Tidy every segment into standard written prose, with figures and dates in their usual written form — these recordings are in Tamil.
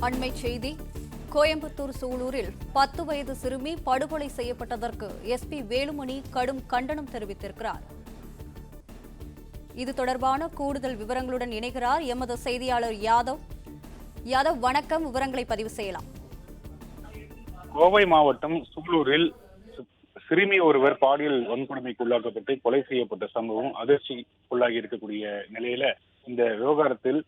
அண்மை செய்தி. கோயம்புத்தூர் சூலூரில் 10 வயது சிறுமி படுகொலை செய்யப்பட்டதற்கு எஸ்பி வேலுமணி கடும் கண்டனம் தெரிவித்திருக்கிறார். இது தொடர்பான கூடுதல் விவரங்களுடன் இணைகிறார் எமது செய்தியாளர் யாதவ். யாதவ், வணக்கம். விவரங்களை பதிவு செய்யலாம். கோவை மாவட்டம் சூலூரில் சிறுமி ஒருவர் பாலியல் வன்கொடுமைக்கு உள்ளாக்கப்பட்டு கொலை செய்யப்பட்ட சம்பவம் அதிர்ச்சிக்குள்ளாகி இருக்கக்கூடிய நிலையில இந்த விவகாரத்தில்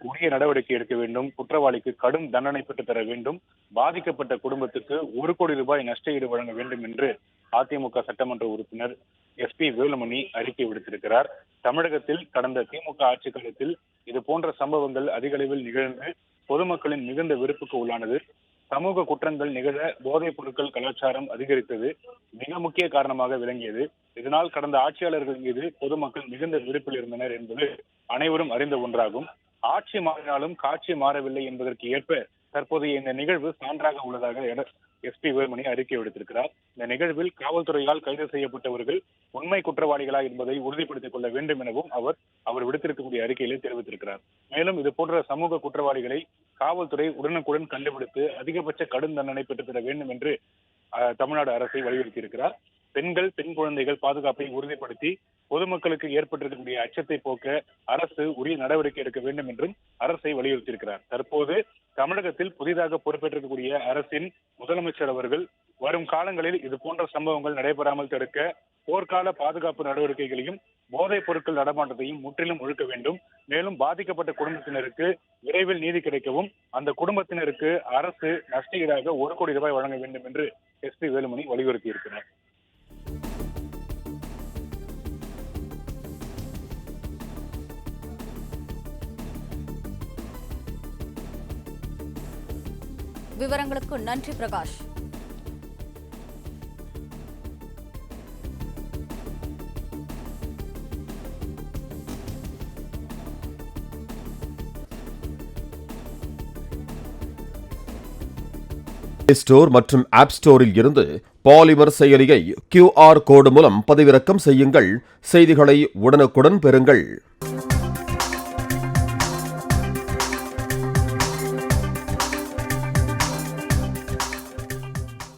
உரிய நடவடிக்கை எடுக்க வேண்டும், குற்றவாளிக்கு கடும் தண்டனை பெற்று தர வேண்டும், பாதிக்கப்பட்ட குடும்பத்துக்கு 1 கோடி ரூபாய் நஷ்ட ஈடு வழங்க வேண்டும் என்று அதிமுக சட்டமன்ற உறுப்பினர் எஸ்பி வேலுமணி அறிக்கை விடுத்திருக்கிறார். தமிழகத்தில் கடந்த திமுக ஆட்சி காலத்தில் இது போன்ற சம்பவங்கள் அதிக அளவில் நிகழ்ந்து பொதுமக்களின் மிகுந்த வெறுப்புக்கு உள்ளானது. சமூக குற்றங்கள் நிகழ போதைப் பொருட்கள் கலாச்சாரம் அதிகரித்தது மிக முக்கிய காரணமாக விளங்கியது. இதனால் கடந்த ஆட்சியாளர்கள் மீது பொதுமக்கள் மிகுந்த வெறுப்பில் இருந்தனர் என்பது அனைவரும் அறிந்த ஒன்றாகும். ஆட்சி மாறினாலும் காட்சி மாறவில்லை என்பதற்கு ஏற்ப தற்போதைய இந்த நிகழ்வு சான்றாக உள்ளதாக எஸ்பி வேலுமணி அறிக்கை விடுத்திருக்கிறார். இந்த நிகழ்வில் காவல்துறையால் கைது செய்யப்பட்டவர்கள் உண்மை குற்றவாளிகளா என்பதை உறுதிப்படுத்திக் கொள்ள வேண்டும் எனவும் அவர் விடுத்திருக்கக்கூடிய அறிக்கையிலே தெரிவித்திருக்கிறார். மேலும் இது போன்ற சமூக குற்றவாளிகளை காவல்துறை உடனுக்குடன் கண்டுபிடித்து அதிகபட்ச கடும் தண்டனை பெற்றுத்தர வேண்டும் என்று தமிழ்நாடு அரசை வலியுறுத்தியிருக்கிறார். பெண்கள், பெண் குழந்தைகள் பாதுகாப்பை உறுதிப்படுத்தி பொதுமக்களுக்கு ஏற்பட்டிருக்கக்கூடிய அச்சத்தை போக்க அரசு உரிய நடவடிக்கை எடுக்க வேண்டும் என்றும் அரசை வலியுறுத்தியிருக்கிறார். தற்போது தமிழகத்தில் புதிதாக பொறுப்பேற்றிருக்கக்கூடிய அரசின் முதலமைச்சர் அவர்கள் வரும் காலங்களில் இது போன்ற சம்பவங்கள் நடைபெறாமல் தடுக்க போர்க்கால பாதுகாப்பு நடவடிக்கைகளையும் போதைப் பொருட்கள் நடமாட்டத்தையும் முற்றிலும் ஒழிக்க வேண்டும். மேலும் பாதிக்கப்பட்ட குடும்பத்தினருக்கு விரைவில் நீதி கிடைக்கவும் அந்த குடும்பத்தினருக்கு அரசு நஷ்ட ஈடாக 1 கோடி ரூபாய் வழங்க வேண்டும் என்று எஸ்பி வேலுமணி வலியுறுத்தியிருக்கிறார். விவரங்களுக்கு நன்றி பிரகாஷ். ஸ்டோர் மற்றும் ஆப் ஸ்டோரில் இருந்து பாலிமர் செயலியை QR கோடு மூலம் பதிவிறக்கம் செய்யுங்கள். செய்திகளை உடனுக்குடன் பெறுங்கள்.